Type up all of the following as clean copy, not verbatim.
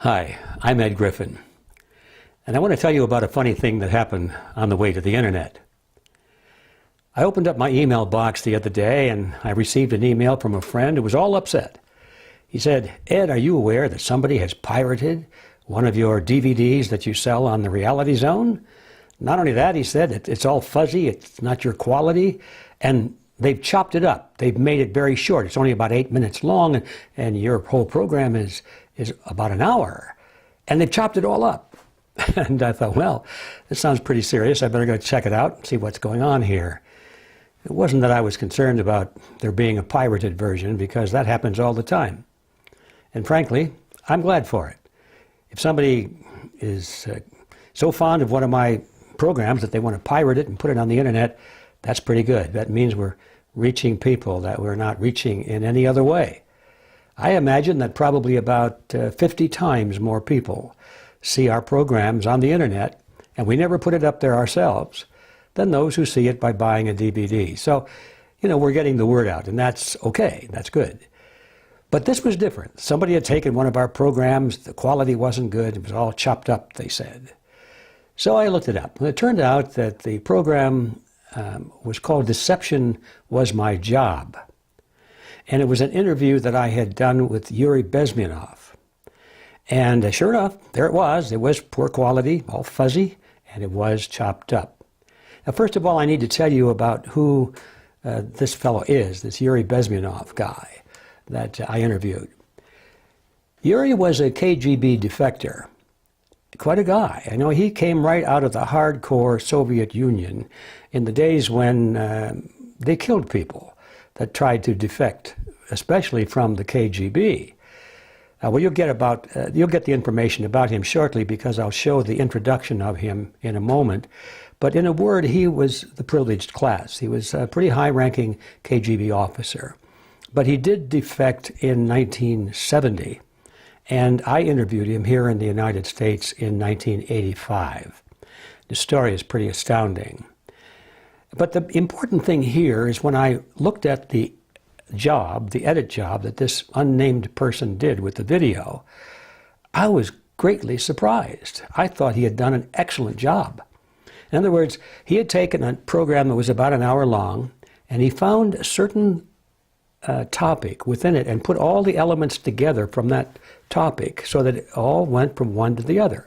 Hi, I'm Ed Griffin, and I want to tell you about a funny thing that happened on the way to the internet. I opened up my email box the other day and I received an email from a friend who was all upset. He said, "Ed, are you aware that somebody has pirated one of your DVDs that you sell on the Reality Zone? Not only that," he said, "it's all fuzzy, it's not your quality, and they've chopped it up. They've made it very short. It's only about 8 minutes long, and your whole program is about an hour. And they've chopped it all up." And I thought, well, this sounds pretty serious. I better go check it out and see what's going on here. It wasn't that I was concerned about there being a pirated version, because that happens all the time. And frankly, I'm glad for it. If somebody is so fond of one of my programs that they want to pirate it and put it on the internet, that's pretty good. That means we're reaching people that we're not reaching in any other way. I imagine that probably about 50 times more people see our programs on the internet, and we never put it up there ourselves, than those who see it by buying a DVD. So, we're getting the word out, and that's okay, that's good. But this was different. Somebody had taken one of our programs, the quality wasn't good, it was all chopped up, they said. So I looked it up, and it turned out that the program was called Deception Was My Job. And it was an interview that I had done with Yuri Bezmenov. And sure enough, there it was. It was poor quality, all fuzzy, and it was chopped up. Now, first of all, I need to tell you about who this fellow is, this Yuri Bezmenov guy that I interviewed. Yuri was a KGB defector. Quite a guy. I know he came right out of the hardcore Soviet Union in the days when they killed people that tried to defect, especially from the KGB. Well, you'll get the information about him shortly, because I'll show the introduction of him in a moment. But in a word, he was the privileged class. He was a pretty high-ranking KGB officer. But he did defect in 1970, and I interviewed him here in the United States in 1985. The story is pretty astounding. But the important thing here is when I looked at the edit job that this unnamed person did with the video, I was greatly surprised. I thought he had done an excellent job. In other words, he had taken a program that was about an hour long, and he found a certain topic within it and put all the elements together from that topic so that it all went from one to the other.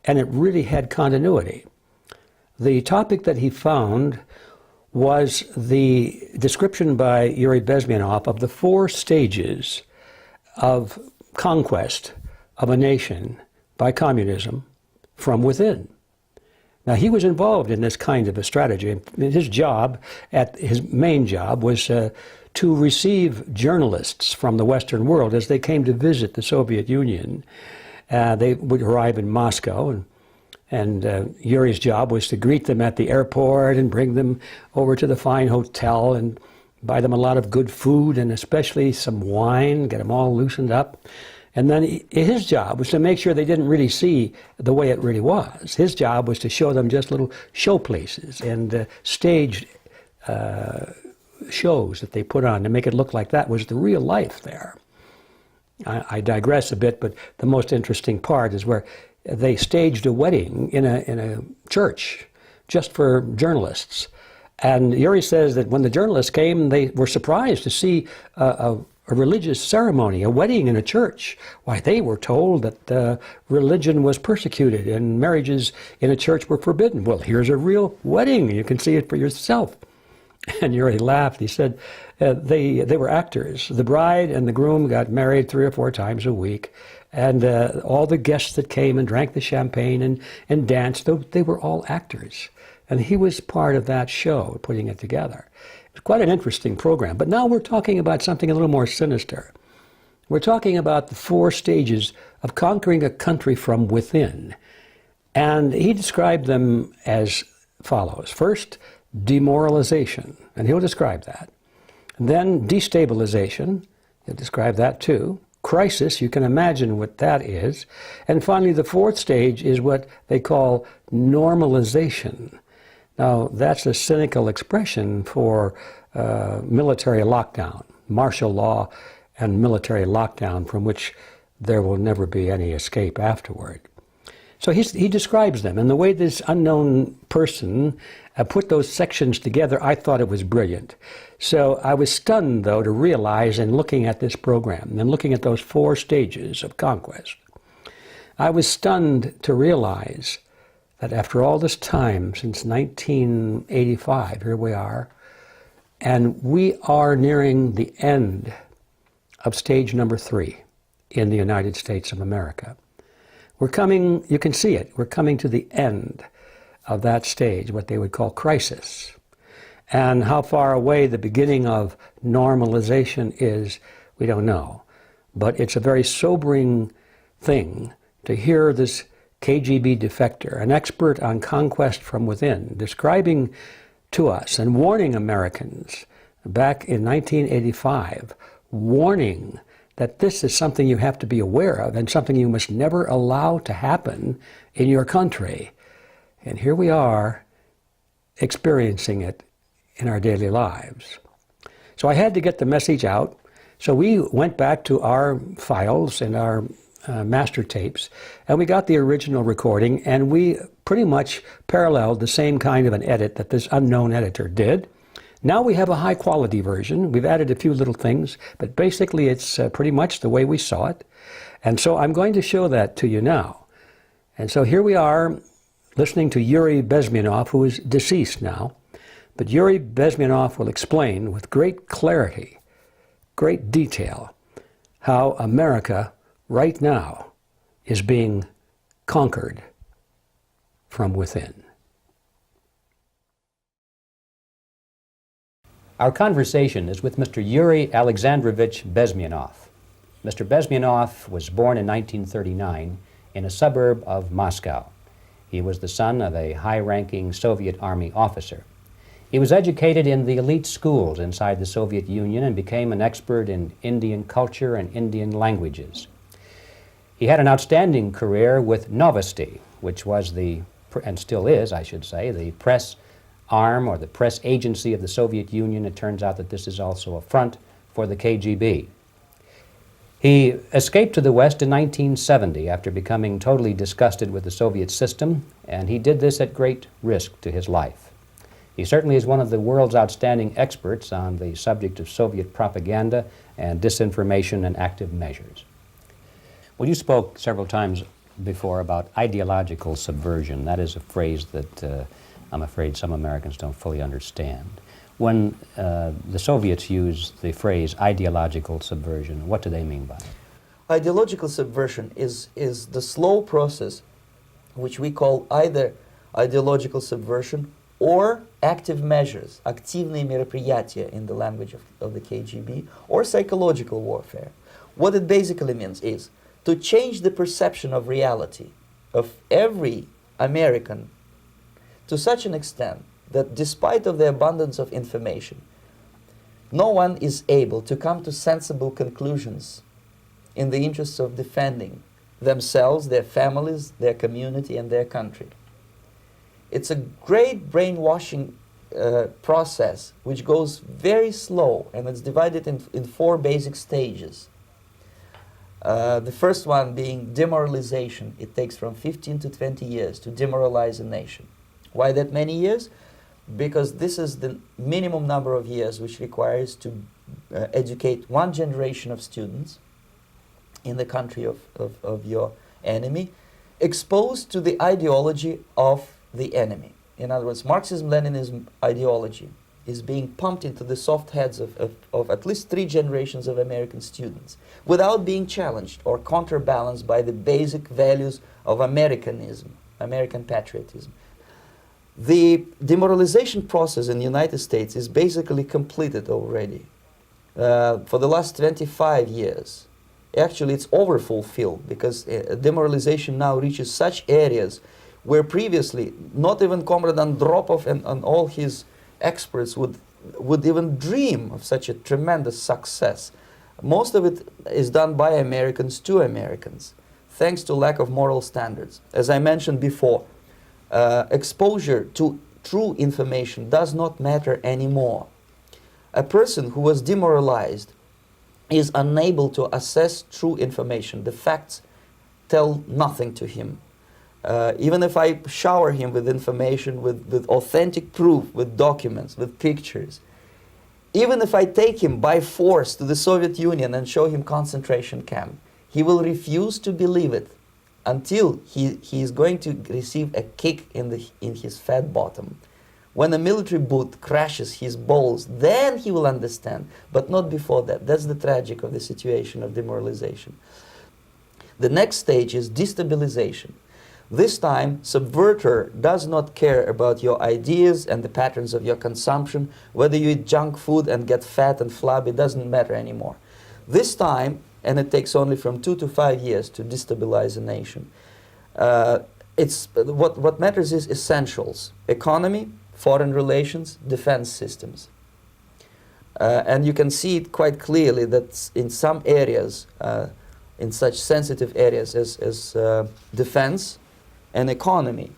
And it really had continuity. The topic that he found was the description by Yuri Bezmenov of the 4 stages of conquest of a nation by communism from within. Now, he was involved in this kind of a strategy. His main job was to receive journalists from the Western world as they came to visit the Soviet Union. They would arrive in Moscow, and Yuri's job was to greet them at the airport and bring them over to the fine hotel and buy them a lot of good food and especially some wine, get them all loosened up. And then his job was to make sure they didn't really see the way it really was. His job was to show them just little show places and staged shows that they put on to make it look like that was the real life there. I digress a bit, but the most interesting part is where they staged a wedding in a church just for journalists. And Yuri says that when the journalists came, they were surprised to see a religious ceremony, a wedding in a church. Why, they were told that religion was persecuted and marriages in a church were forbidden. Well, here's a real wedding. You can see it for yourself. And Yuri laughed. He said they were actors. The bride and the groom got married 3 or 4 times a week. And all the guests that came and drank the champagne and danced, they were all actors. And he was part of that show, putting it together. It was quite an interesting program. But now we're talking about something a little more sinister. We're talking about the 4 stages of conquering a country from within. And he described them as follows. First, demoralization, and he'll describe that. And then destabilization, he'll describe that too. Crisis, you can imagine what that is. And finally, the 4th stage is what they call normalization. Now, that's a cynical expression for military lockdown, martial law and military lockdown, from which there will never be any escape afterward. So he describes them, and the way this unknown person put those sections together, I thought it was brilliant. So I was stunned, though, to realize in looking at this program and looking at those 4 stages of conquest, I was stunned to realize that after all this time, since 1985, here we are, and we are nearing the end of stage number 3 in the United States of America. We're coming, you can see it, we're coming to the end of that stage, what they would call crisis. And how far away the beginning of normalization is, we don't know. But it's a very sobering thing to hear this KGB defector, an expert on conquest from within, describing to us and warning Americans back in 1985, warning that this is something you have to be aware of and something you must never allow to happen in your country. And here we are experiencing it in our daily lives. So I had to get the message out. So we went back to our files and our master tapes, and we got the original recording, and we pretty much paralleled the same kind of an edit that this unknown editor did. Now we have a high quality version. We've added a few little things, but basically it's pretty much the way we saw it. And so I'm going to show that to you now. And so here we are listening to Yuri Bezmenov, who is deceased now. But Yuri Bezmenov will explain with great clarity, great detail, how America right now is being conquered from within. Our conversation is with Mr. Yuri Alexandrovich Bezmenov. Mr. Bezmenov was born in 1939 in a suburb of Moscow. He was the son of a high-ranking Soviet Army officer. He was educated in the elite schools inside the Soviet Union and became an expert in Indian culture and Indian languages. He had an outstanding career with Novosti, which was the, and still is, I should say, the press arm or the press agency of the Soviet Union. It turns out that this is also a front for the KGB. He escaped to the West in 1970 after becoming totally disgusted with the Soviet system, and he did this at great risk to his life. He certainly is one of the world's outstanding experts on the subject of Soviet propaganda and disinformation and active measures. Well, you spoke several times before about ideological subversion. That is a phrase that I'm afraid some Americans don't fully understand. When the Soviets use the phrase ideological subversion, what do they mean by it? Ideological subversion is the slow process which we call either ideological subversion or active measures, активные мероприятия in the language of the KGB, or psychological warfare. What it basically means is to change the perception of reality of every American to such an extent that despite of the abundance of information, no one is able to come to sensible conclusions in the interests of defending themselves, their families, their community, and their country. It's a great brainwashing process which goes very slow, and it's divided in 4 basic stages. The first one being demoralization. It takes from 15 to 20 years to demoralize a nation. Why that many years? Because this is the minimum number of years which requires to educate one generation of students in the country of your enemy, exposed to the ideology of the enemy. In other words, Marxism-Leninism ideology is being pumped into the soft heads of at least 3 generations of American students without being challenged or counterbalanced by the basic values of Americanism, American patriotism. The demoralization process in the United States is basically completed already. For the last 25 years, actually it's overfulfilled, because demoralization now reaches such areas where previously not even Comrade Andropov and all his experts would even dream of such a tremendous success. Most of it is done by Americans to Americans, thanks to lack of moral standards. As I mentioned before, exposure to true information does not matter anymore. A person who was demoralized is unable to assess true information. The facts tell nothing to him. Even if I shower him with information, with authentic proof, with documents, with pictures, even if I take him by force to the Soviet Union and show him concentration camp, he will refuse to believe it until he is going to receive a kick in his fat bottom. When a military boot crashes his balls, then he will understand, but not before that. That's the tragic of the situation of demoralization. The next stage is destabilization. This time, subverter does not care about your ideas and the patterns of your consumption. Whether you eat junk food and get fat and flabby, doesn't matter anymore. This time, and it takes only from 2 to 5 years to destabilize a nation, what matters is essentials: economy, foreign relations, defense systems. And you can see it quite clearly that in some areas, in such sensitive areas as defense and economy,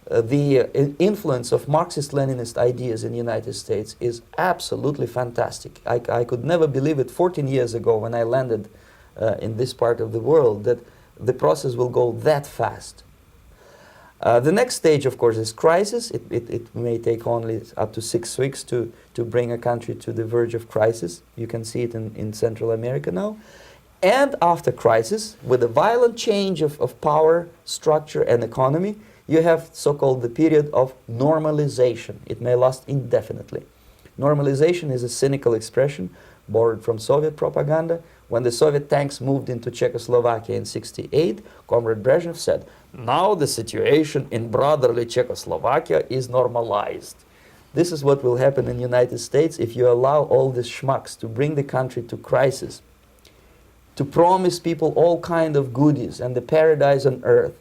the influence of Marxist-Leninist ideas in the United States is absolutely fantastic. I could never believe it 14 years ago when I landed in this part of the world that the process will go that fast. The next stage, of course, is crisis. It may take only up to 6 weeks to bring a country to the verge of crisis. You can see it in Central America now. And after crisis, with a violent change of power, structure, and economy, you have so-called the period of normalization. It may last indefinitely. Normalization is a cynical expression borrowed from Soviet propaganda. When the Soviet tanks moved into Czechoslovakia in '68, Comrade Brezhnev said, "Now the situation in brotherly Czechoslovakia is normalized." This is what will happen in the United States if you allow all these schmucks to bring the country to crisis, to promise people all kind of goodies and the paradise on earth,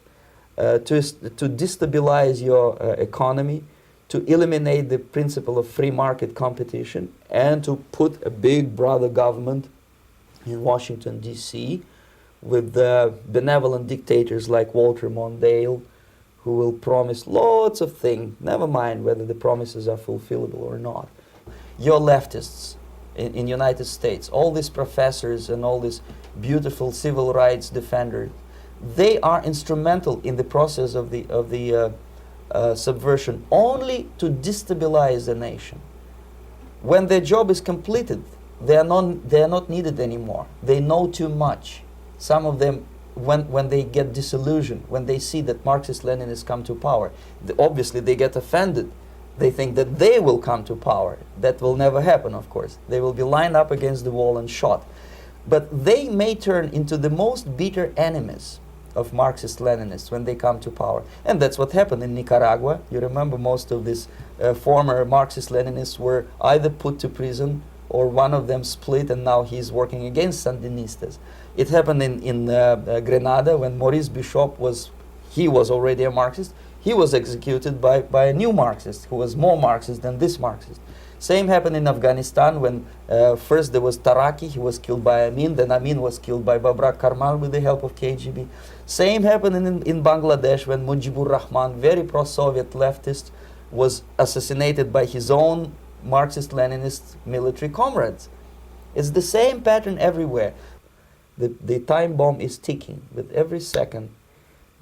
to destabilize your economy, to eliminate the principle of free market competition, and to put a big brother government in Washington, D.C., with benevolent dictators like Walter Mondale, who will promise lots of things, never mind whether the promises are fulfillable or not. Your leftists in United States, all these professors and all these beautiful civil rights defenders, they are instrumental in the process of the subversion only to destabilize the nation. When their job is completed, they are not needed anymore. They know too much. Some of them, when they get disillusioned, when they see that Marxist-Leninists come to power, obviously they get offended. They think that they will come to power. That will never happen, of course. They will be lined up against the wall and shot. But they may turn into the most bitter enemies of Marxist-Leninists when they come to power. And that's what happened in Nicaragua. You remember most of these former Marxist-Leninists were either put to prison or one of them split, and now he's working against Sandinistas. It happened in Grenada when Maurice Bishop was already a Marxist. He was executed by a new Marxist who was more Marxist than this Marxist. Same happened in Afghanistan when first there was Taraki, he was killed by Amin, then Amin was killed by Babrak Karmal with the help of KGB. Same happened in Bangladesh when Mujibur Rahman, very pro-Soviet leftist, was assassinated by his own Marxist-Leninist military comrades. It's the same pattern everywhere. The time bomb is ticking. With every second,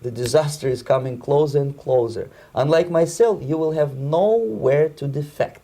the disaster is coming closer and closer. Unlike myself, you will have nowhere to defect.